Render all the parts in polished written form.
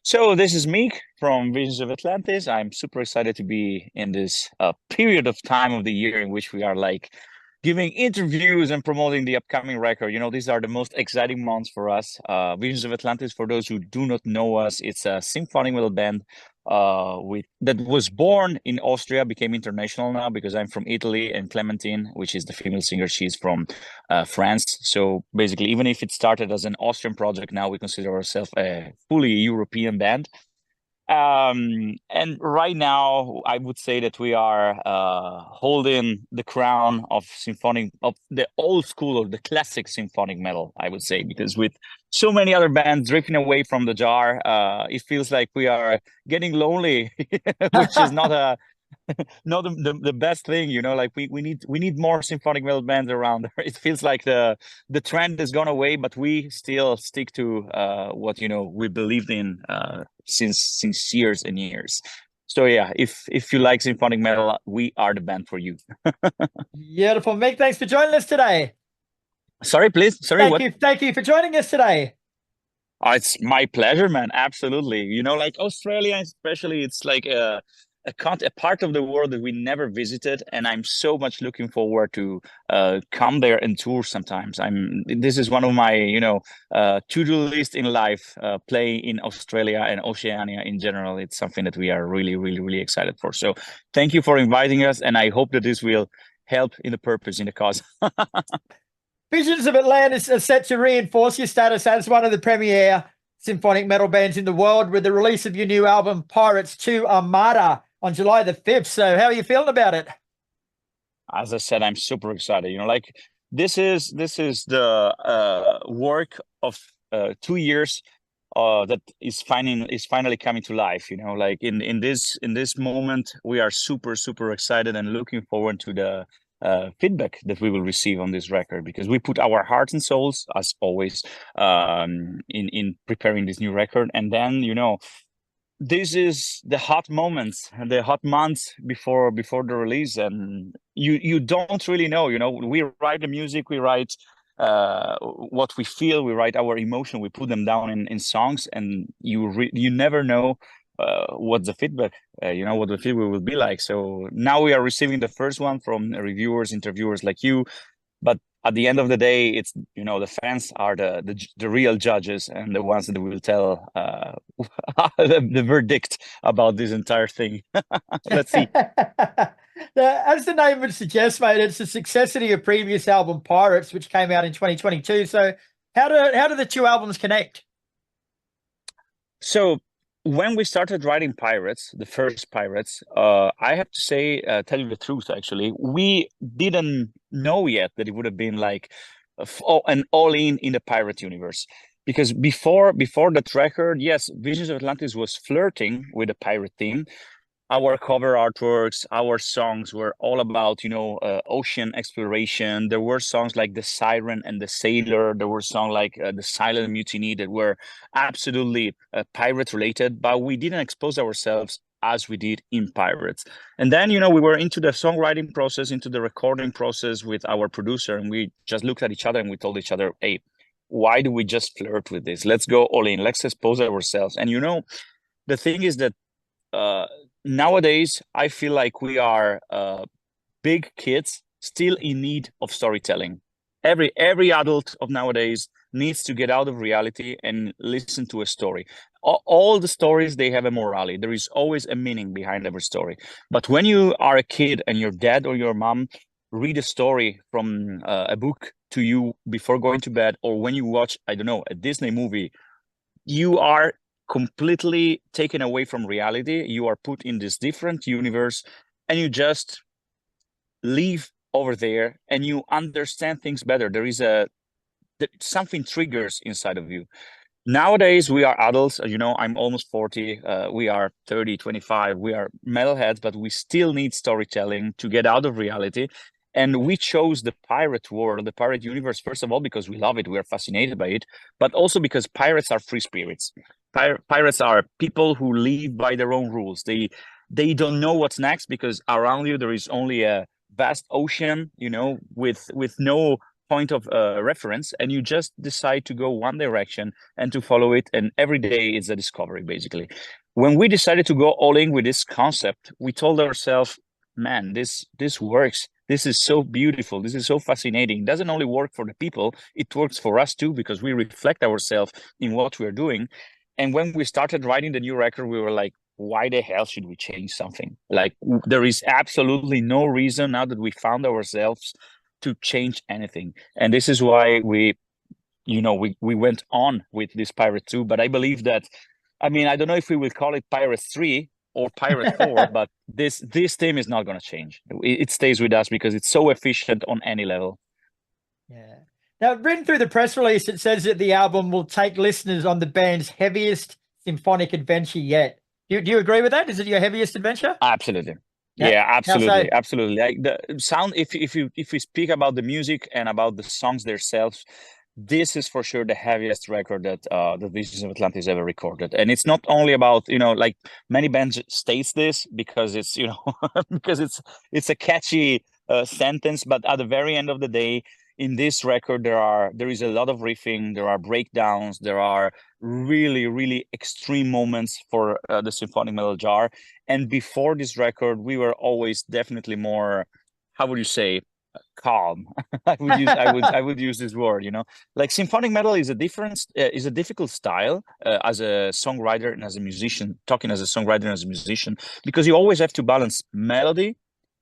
So this is Meek from Visions of Atlantis. I'm super excited to be in this period of time of the year in which we are like giving interviews and promoting the upcoming record. You know, these are the most exciting months for us. Visions of Atlantis, for those who do not know us, it's a symphonic metal band that was born in Austria, became international now because I'm from Italy, and Clementine, which is the female singer, she's from France. So basically, even if it started as an Austrian project, now we consider ourselves a fully European band. And right now, I would say that we are holding the crown of symphonic, of the old school or the classic symphonic metal, I would say, because with so many other bands drifting away from the jar, it feels like we are getting lonely, which is not the best thing, you know. Like we need more symphonic metal bands around. It feels like the trend has gone away, but we still stick to what we believed in since years and years. So yeah, if you like symphonic metal, we are the band for you. Beautiful. Meek, thanks for joining us today. Sorry, please. Sorry, Thank what? you. Thank you for joining us today. Oh, it's my pleasure, man. Absolutely. You know, like Australia, especially, it's like a part of the world that we never visited, and I'm so much looking forward to come there and tour sometimes. This is one of my, to-do list in life, play in Australia and Oceania in general. It's something that we are really, really, really excited for. So thank you for inviting us, and I hope that this will help in the purpose, in the cause. Visions of Atlantis are set to reinforce your status as one of the premier symphonic metal bands in the world with the release of your new album, Pirates to Armada, on July the 5th. So how are you feeling about it? As I said, I'm super excited. You know, like this is the work of 2 years that is finally coming to life. You know, like in this moment, we are super excited and looking forward to the feedback that we will receive on this record, because we put our hearts and souls, as always, in preparing this new record. And then, this is the hot moments and the hot months before the release, and you don't really know. We write the music, we write what we feel, we write our emotion, we put them down in songs, and you never know what the feedback, what the feedback will be like. So now we are receiving the first one from reviewers, interviewers like you, but at the end of the day, it's the fans are the real judges, and the ones that will tell the verdict about this entire thing. Let's see. As the name would suggest, mate, it's a successor to your previous album, Pirates, which came out in 2022. So how do the two albums connect? So when we started writing Pirates, the first Pirates, I have to say, tell you the truth, actually, we didn't know yet that it would have been like an all-in the pirate universe. Because before that record, yes, Visions of Atlantis was flirting with the pirate theme. Our cover artworks, our songs were all about, ocean exploration. There were songs like The Siren and The Sailor. There were songs like The Silent Mutiny that were absolutely pirate related, but we didn't expose ourselves as we did in Pirates. And then, we were into the songwriting process, into the recording process with our producer, and we just looked at each other and we told each other, hey, why do we just flirt with this? Let's go all in. Let's expose ourselves. And, the thing is that nowadays, I feel like we are big kids still in need of storytelling. Every adult of nowadays needs to get out of reality and listen to a story. All the stories, they have a morality. There is always a meaning behind every story. But when you are a kid and your dad or your mom read a story from a book to you before going to bed, or when you watch, I don't know, a Disney movie, you are completely taken away from reality. You are put in this different universe, and you just live over there, and you understand things better. Something triggers inside of you. Nowadays, we are adults. I'm almost 40. We are 30, 25. We are metalheads, but we still need storytelling to get out of reality. And we chose the pirate world, the pirate universe, first of all, because we love it. We are fascinated by it, but also because pirates are free spirits. Pirates are people who live by their own rules. They don't know what's next, because around you there is only a vast ocean, with no point of reference, and you just decide to go one direction and to follow it, and every day is a discovery, basically. When we decided to go all in with this concept, we told ourselves, man, this works. This is so beautiful. This is so fascinating. It doesn't only work for the people, it works for us too, because we reflect ourselves in what we're doing. And when we started writing the new record, we were like, why the hell should we change something? Like, there is absolutely no reason now that we found ourselves to change anything. And this is why we went on with this Pirate 2. But I believe that, I mean, I don't know if we will call it Pirate 3 or Pirate 4, but this theme is not going to change. It stays with us because it's so efficient on any level. Yeah. Now, written through the press release, it says that the album will take listeners on the band's heaviest symphonic adventure yet. Do you agree with that? Is it your heaviest adventure? Absolutely. Yeah, absolutely, absolutely. Like the sound, if we speak about the music and about the songs themselves, this is for sure the heaviest record that the Visions of Atlantis ever recorded. And it's not only about, like many bands states this because it's, because it's a catchy sentence, but at the very end of the day, in this record, there is a lot of riffing, there are breakdowns, there are really, really extreme moments for the symphonic metal jar. And before this record, we were always definitely more, how would you say, calm. I would use this word. Like symphonic metal is a difficult style as a songwriter and as a musician. Talking as a songwriter and as a musician, because you always have to balance melody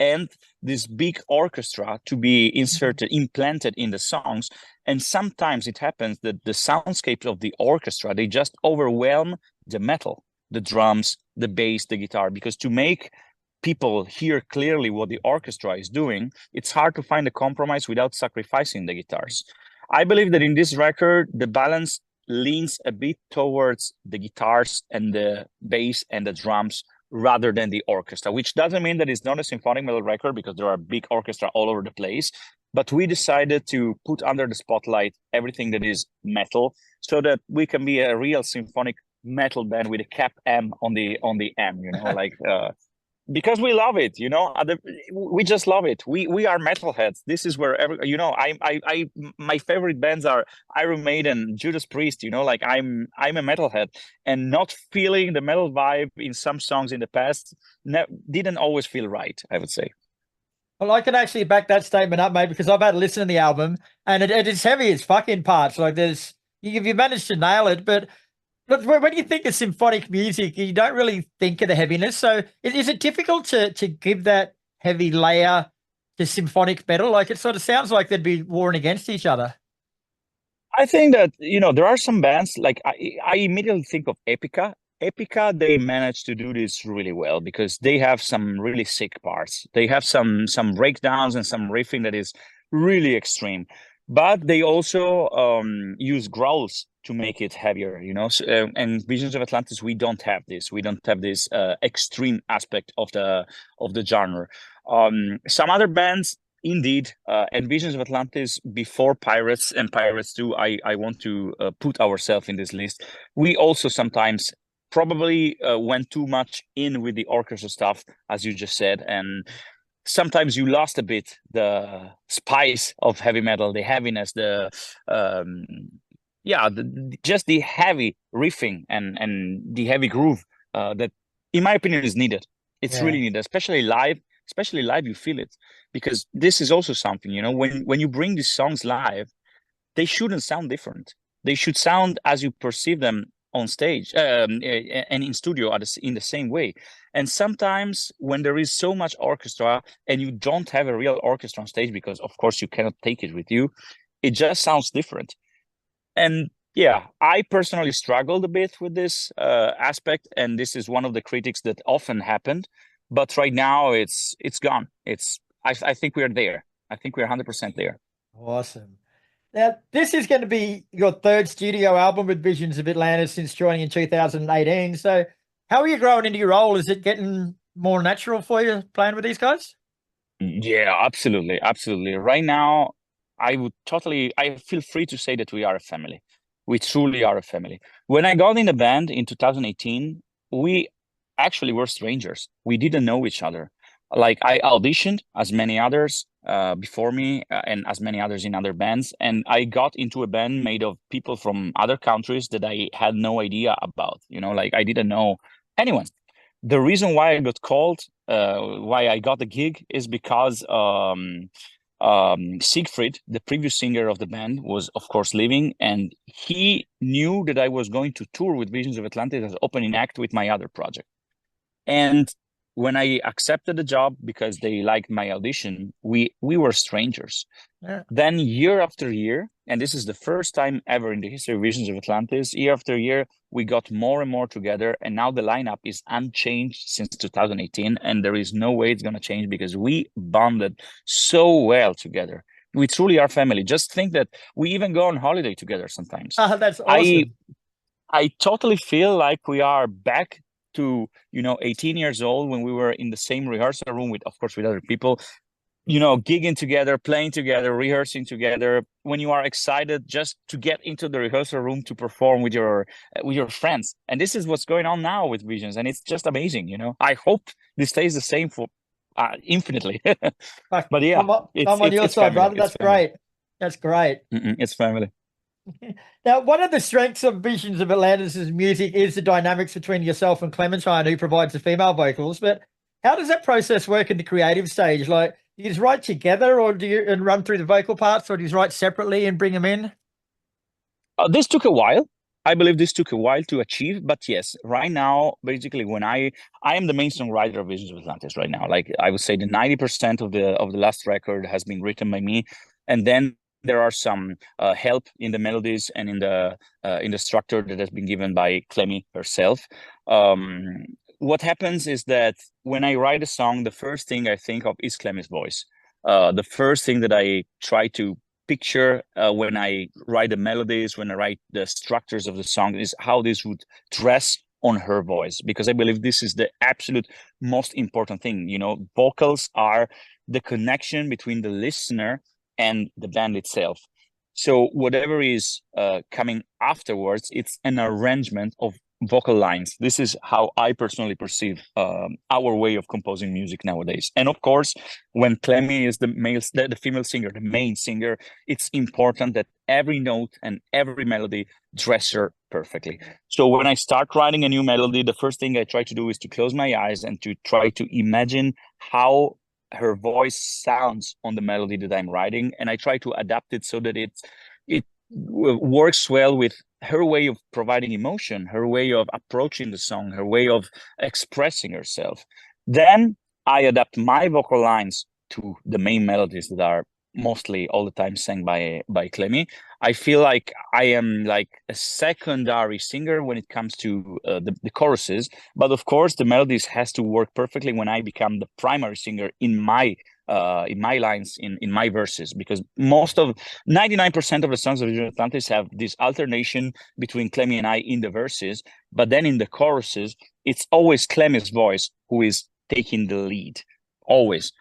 and this big orchestra to be implanted in the songs. And sometimes it happens that the soundscapes of the orchestra, they just overwhelm the metal, the drums, the bass, the guitar, because to make people hear clearly what the orchestra is doing, it's hard to find a compromise without sacrificing the guitars. I believe that in this record, the balance leans a bit towards the guitars and the bass and the drums rather than the orchestra, which doesn't mean that it's not a symphonic metal record, because there are big orchestra all over the place. But we decided to put under the spotlight everything that is metal, so that we can be a real symphonic metal band with a cap M on the M, like because we love it, we just love it. We are metalheads. This is where my favorite bands are Iron Maiden, Judas Priest, like I'm a metalhead, and not feeling the metal vibe in some songs in the past didn't always feel right, I would say. Well, I can actually back that statement up, mate, because I've had to listen to the album, and it is heavy as fucking parts. Like you managed to nail it, but when you think of symphonic music, you don't really think of the heaviness. So is it difficult to give that heavy layer to symphonic metal? Like, it sort of sounds like they'd be warring against each other. I think that, there are some bands, like I immediately think of Epica. Epica, they managed to do this really well because they have some really sick parts. They have some breakdowns and some riffing that is really extreme. But they also use growls to make it heavier, So, and Visions of Atlantis, we don't have this. We don't have this extreme aspect of the genre. Some other bands, indeed, and Visions of Atlantis before Pirates and Pirates 2, I want to put ourselves in this list. We also sometimes probably went too much in with the orchestra stuff, as you just said, and sometimes you lost a bit the spice of heavy metal, the heaviness, just the heavy riffing and the heavy groove that, in my opinion, is needed. It's really needed, especially live. Especially live, you feel it, because this is also something, when you bring these songs live, they shouldn't sound different. They should sound as you perceive them on stage and in studio in the same way. And sometimes when there is so much orchestra and you don't have a real orchestra on stage, because of course you cannot take it with you, it just sounds different. And yeah, I personally struggled a bit with this aspect, and this is one of the critiques that often happened. But right now it's gone. I think we're there. I think we're 100% there. Awesome. Now, this is going to be your third studio album with Visions of Atlantis since joining in 2018. So how are you growing into your role? Is it getting more natural for you playing with these guys? Yeah, absolutely. Absolutely. Right now, I feel free to say that we are a family. We truly are a family. When I got in the band in 2018, we actually were strangers. We didn't know each other. Like I auditioned as many others before me, and as many others in other bands, and I got into a band made of people from other countries that I had no idea about. Like I didn't know anyone. The reason why I got called, why I got the gig, is because Siegfried, the previous singer of the band, was of course leaving, and he knew that I was going to tour with Visions of Atlantis as opening act with my other project. And when I accepted the job because they liked my audition, we were strangers. Yeah. Then year after year, and this is the first time ever in the history of Visions of Atlantis, year after year, we got more and more together, and now the lineup is unchanged since 2018, and there is no way it's going to change because we bonded so well together. We truly are family. Just think that we even go on holiday together sometimes. That's awesome. I totally feel like we are back to 18 years old, when we were in the same rehearsal room with, of course, with other people, gigging together, playing together, rehearsing together, when you are excited just to get into the rehearsal room to perform with your friends. And this is what's going on now with Visions, and it's just amazing. I hope this stays the same for infinitely. But yeah, I'm on your side, brother. That's great. That's great. It's family. Now, one of the strengths of Visions of Atlantis' music is the dynamics between yourself and Clementine, who provides the female vocals. But how does that process work in the creative stage? Like, do you just write together, or do you run through the vocal parts, or do you write separately and bring them in? This took a while. I believe this took a while to achieve, but yes, right now, basically, when I am the main songwriter of Visions of Atlantis right now. Like I would say, the 90% of the last record has been written by me, and then there are some help in the melodies and in the structure that has been given by Clemmy herself. What happens is that when I write a song, the first thing I think of is Clemmy's voice. The first thing that I try to picture when I write the melodies, when I write the structures of the song, is how this would dress on her voice, because I believe this is the absolute most important thing. Vocals are the connection between the listener and the band itself. So whatever is coming afterwards, it's an arrangement of vocal lines. This is how I personally perceive our way of composing music nowadays. And of course, when Clemmy is the female singer, the main singer, it's important that every note and every melody dress her perfectly. So when I start writing a new melody, the first thing I try to do is to close my eyes and to try to imagine how her voice sounds on the melody that I'm writing, and I try to adapt it so that it works well with her way of providing emotion, her way of approaching the song, her way of expressing herself. Then I adapt my vocal lines to the main melodies that are mostly all the time sang by Clemmy. I feel like I am like a secondary singer when it comes to the choruses, but of course the melodies has to work perfectly when I become the primary singer in my lines, in my verses, because most of 99% of the songs of Visions of Atlantis have this alternation between Clemmy and I in the verses, but then in the choruses, it's always Clemmy's voice who is taking the lead, always,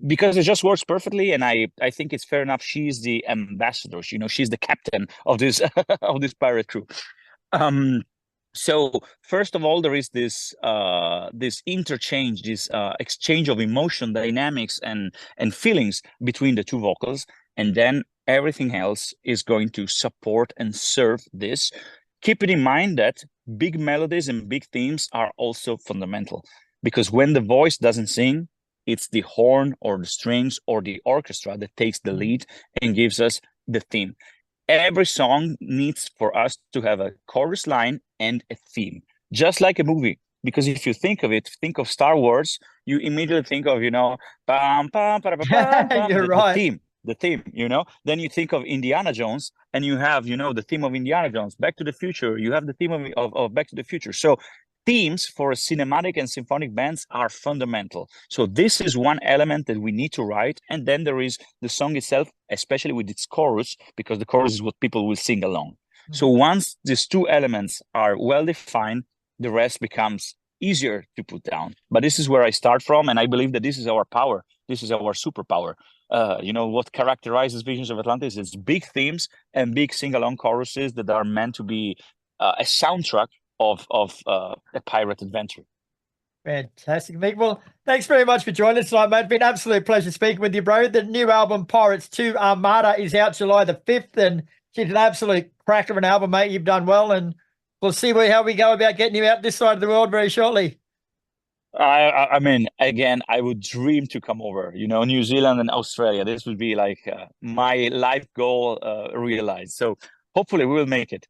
because it just works perfectly. And I think it's fair enough. She's the ambassador. She's the captain of this of this pirate crew. So first of all, there is this interchange, this exchange of emotion, dynamics, and feelings between the two vocals, and then everything else is going to support and serve this. Keeping in mind that big melodies and big themes are also fundamental, because when the voice doesn't sing, it's the horn or the strings or the orchestra that takes the lead and gives us the theme. Every song needs for us to have a chorus line and a theme, just like a movie. Because if you think of it, think of Star Wars, you immediately think of, bam, bam, bam, bam, You're right. the theme, Then you think of Indiana Jones, and you have, the theme of Indiana Jones. Back to the Future, you have the theme of Back to the Future. So themes for cinematic and symphonic bands are fundamental. So this is one element that we need to write. And then there is the song itself, especially with its chorus, because the chorus is what people will sing along. So once these two elements are well defined, the rest becomes easier to put down. But this is where I start from, and I believe that this is our power. This is our superpower. What characterizes Visions of Atlantis is big themes and big sing-along choruses that are meant to be a soundtrack of a pirate adventure. Fantastic, Meek. Well, thanks very much for joining us tonight, mate. It's been an absolute pleasure speaking with you, bro. The new album, Pirates 2 Armada, is out July the 5th, and it's an absolute cracker of an album, mate. You've done well, and we'll see how we go about getting you out this side of the world very shortly. I mean, again, I would dream to come over, New Zealand and Australia. This would be like my life goal realized. So hopefully we will make it.